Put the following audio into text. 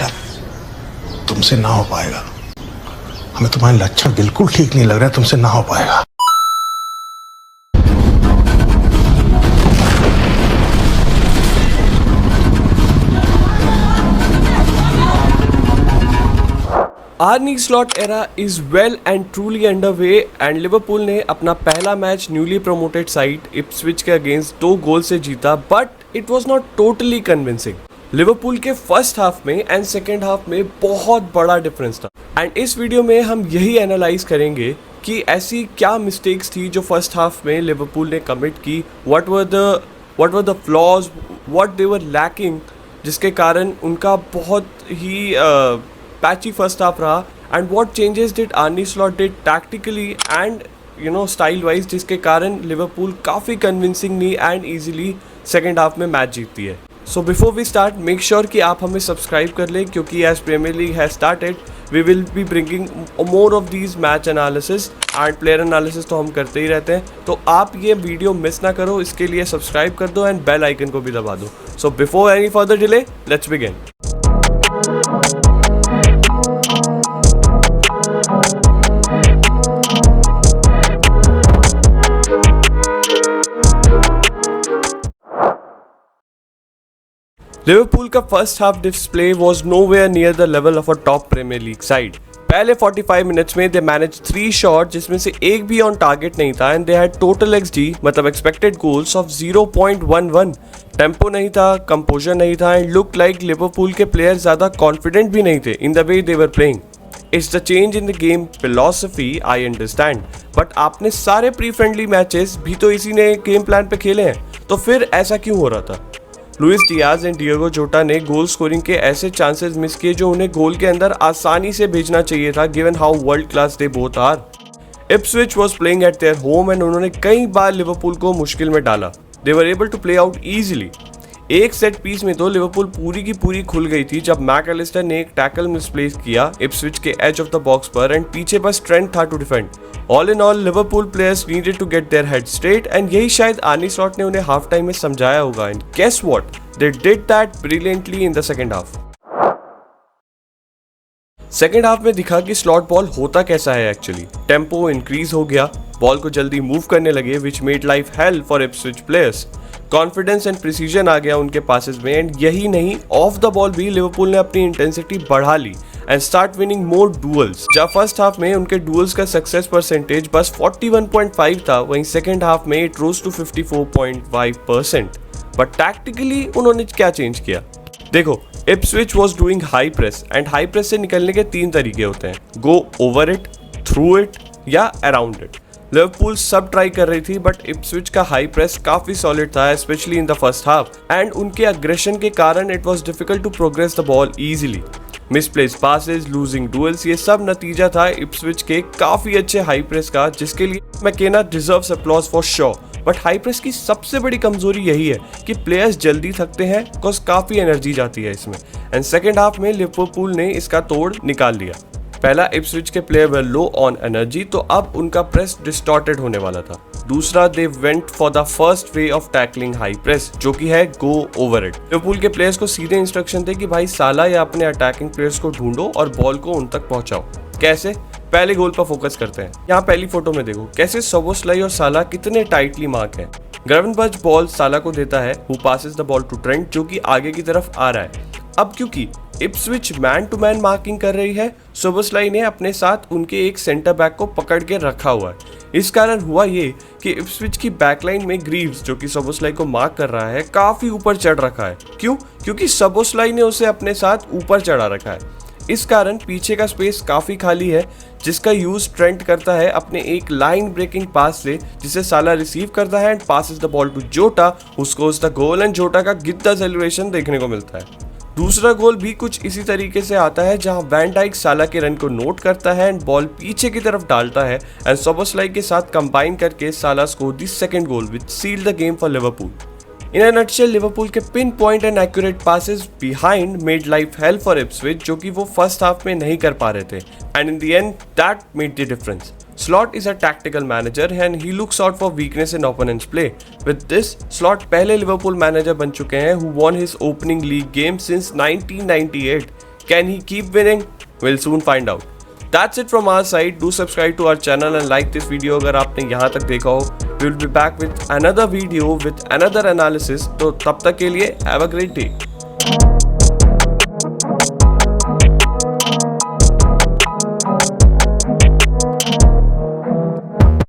बेटा, तुमसे ना हो पाएगा। हमें तुम्हारे लक्षण बिल्कुल ठीक नहीं लग रहा है, तुमसे ना हो पाएगा। Arnie slot era is well and truly underway and Liverpool ने अपना पहला match newly promoted side Ipswich के अगेंस्ट 2 गोल से जीता, but it was not totally convincing. Liverpool के फर्स्ट हाफ में एंड सेकेंड हाफ में बहुत बड़ा डिफरेंस था एंड इस वीडियो में हम यही एनालाइज करेंगे कि ऐसी क्या मिस्टेक्स थी जो फर्स्ट हाफ में लिवरपूल ने कमिट की, what were the flaws, what they were lacking, जिसके कारण उनका बहुत ही पैची फर्स्ट हाफ रहा, and what changes did Arne Slot did tactically and style wise, जिसके कारण लिवरपूल काफ़ी convincingly and easily second half में मैच जीतती है। So before we start, make sure कि आप हमें सब्सक्राइब कर लें, क्योंकि as Premier League has started we will be bringing more of these match analysis and player analysis तो हम करते ही रहते हैं, तो आप ये वीडियो मिस ना करो, इसके लिए सब्सक्राइब कर दो एंड बेल आइकन को भी दबा दो। So before any further delay, let's begin. Liverpool का first half display was nowhere near the level of a top premier league side. पहले 45 मिनट्स में दे मैनेज 3 शॉट, जिसमें से एक भी ऑन टारगेट नहीं था, and they had total XD मतलब एक्सपेक्टेड गोल्स ऑफ 0.11। टेम्पो नहीं था, कंपोजर नहीं था, एंड लुक लाइक लिवरपूल के प्लेयर ज्यादा कॉन्फिडेंट भी नहीं थे in the way they were playing. It's the change in the game philosophy, I understand, but आपने सारे प्री फ्रेंडली मैचेस भी तो इसी ने गेम प्लान पे खेले हैं, तो फिर ऐसा क्यों हो रहा था? लुइस डियाज एंड डिएगो जोटा ने गोल स्कोरिंग के ऐसे चांसेस मिस किए जो उन्हें गोल के अंदर आसानी से भेजना चाहिए था, given how world class they both are. Ipswich was playing at their home and उन्होंने कई बार लिवरपूल को मुश्किल में डाला। They were able to play out easily. एक सेट पीस में तो लिवरपूल पूरी की पूरी खुल गई थी जब मैकअलिस्टर ने एक टैकल मिसप्लेस किया इप्सविच के एज ऑफ द बॉक्स पर, एंड पीछे बस ट्रेंट था to defend. All in all Liverpool players needed to get their head straight, and यही शायद आर्नी स्लॉट ने उन्हें हाफ टाइम में समझाया होगा, and guess what, they did that brilliantly in the second half. Second half में दिखा कि स्लॉट बॉल होता कैसा है एक्चुअली। टेम्पो इंक्रीज हो गया, बॉल को जल्दी मूव करने लगे, which made life hell for Ipswich players. Confidence and precision आ गया उनके पासेस में, एंड यही नहीं, ऑफ द बॉल भी लिवरपूल ने अपनी इंटेंसिटी बढ़ा ली and start winning more duels. जब फर्स्ट हाफ में उनके डुअल्स का सक्सेस परसेंटेज बस 41.5 था, वहीं सेकेंड हाफ में it rose to 54.5%। But tactically उन्होंने क्या चेंज किया? देखो, Ipswich was doing high press, and high press से निकलने के 3 तरीके होते हैं, go over it, through it या अराउंड इट। लिवरपूल सब ट्राई कर रही थी, बट इप्सविच का हाई प्रेस काफी सॉलिड था, specially in the first half, and उनके अग्रेशन के कारण it was difficult to progress the ball easily. Misplace passes, losing duels, ये सब नतीजा था इप्सविच के काफी अच्छे हाई प्रेस का, जिसके लिए McKenna deserves applause for sure. But high press की सबसे बड़ी कमजोरी यही है कि प्लेयर्स जल्दी थकते हैं, बिकॉज काफी एनर्जी जाती है इसमें, एंड सेकेंड हाफ में लिवरपूल ने इसका तोड़ निकाल लिया। पहला, इप्सविच के player were low on energy, तो अब उनका प्रेस डिस्टॉर्टेड होने वाला था। दूसरा, they went for the first way of tackling high press, जो कि है गो ओवर इट। लिवरपूल के प्लेयर्स को सीधे इंस्ट्रक्शन थे कि भाई साला या अपने अटैकिंग प्लेयर्स को ढूंढो और बॉल को उन तक पहुंचाओ। कैसे? पहले गोल पर फोकस करते हैं। यहाँ पहली फोटो में देखो कैसे सोबोस्लाई और साला कितने टाइटली मार्क है। ग्रेवेनबर्च बॉल साला को देता है, who passes the ball to Trent, जो कि आगे की तरफ आ रहा है। अब क्योंकि Ipswich man to man marking कर रही है, सोबोस्लाई ने अपने साथ उनके एक सेंटर बैक को पकड़ के रखा हुआ है। इस कारण हुआ ये कि इप्सविच की बैकलाइन में ग्रीव्स, जो कि सोबोस्लाई को मार्क कर रहा है, काफी ऊपर चढ़ रखा है। क्यों? क्योंकि सोबोस्लाई ने उसे अपने साथ ऊपर चढ़ा रखा है। इस कारण पीछे का स्पेस काफी खाली है, जिसका यूज ट्रेंट करता है अपने एक लाइन ब्रेकिंग पास से, जिसे साला रिसीव करता है and passes the ball to Jota, उसको उस द गोल, एंड जोटा का गिद्दा सेलिब्रेशन देखने को मिलता है। दूसरा गोल भी कुछ इसी तरीके से आता है, जहां वैन डाइक साला के रन को नोट करता है एंड बॉल पीछे की तरफ डालता है, एंड सोबोस्लाई के साथ कंबाइन करके Salah score the second goal which sealed the game for Liverpool. In a nutshell, Liverpool के pinpoint and accurate passes behind made life hell for Ipswich, जो कि वो फर्स्ट हाफ में नहीं कर पा रहे थे, and in the end that made the difference. Slot is a tactical manager and he looks out for weakness in opponent's play. With this, Slot पहले लिवरपूल मैनेजर बन चुके हैं who won his opening league game since 1998. Can he keep winning? We'll soon find out. That's it from our side. Do subscribe to our channel and like this video अगर आपने यहाँ तक देखा हो. We'll be back with another video with another analysis. तो तब तक के लिए have a great day.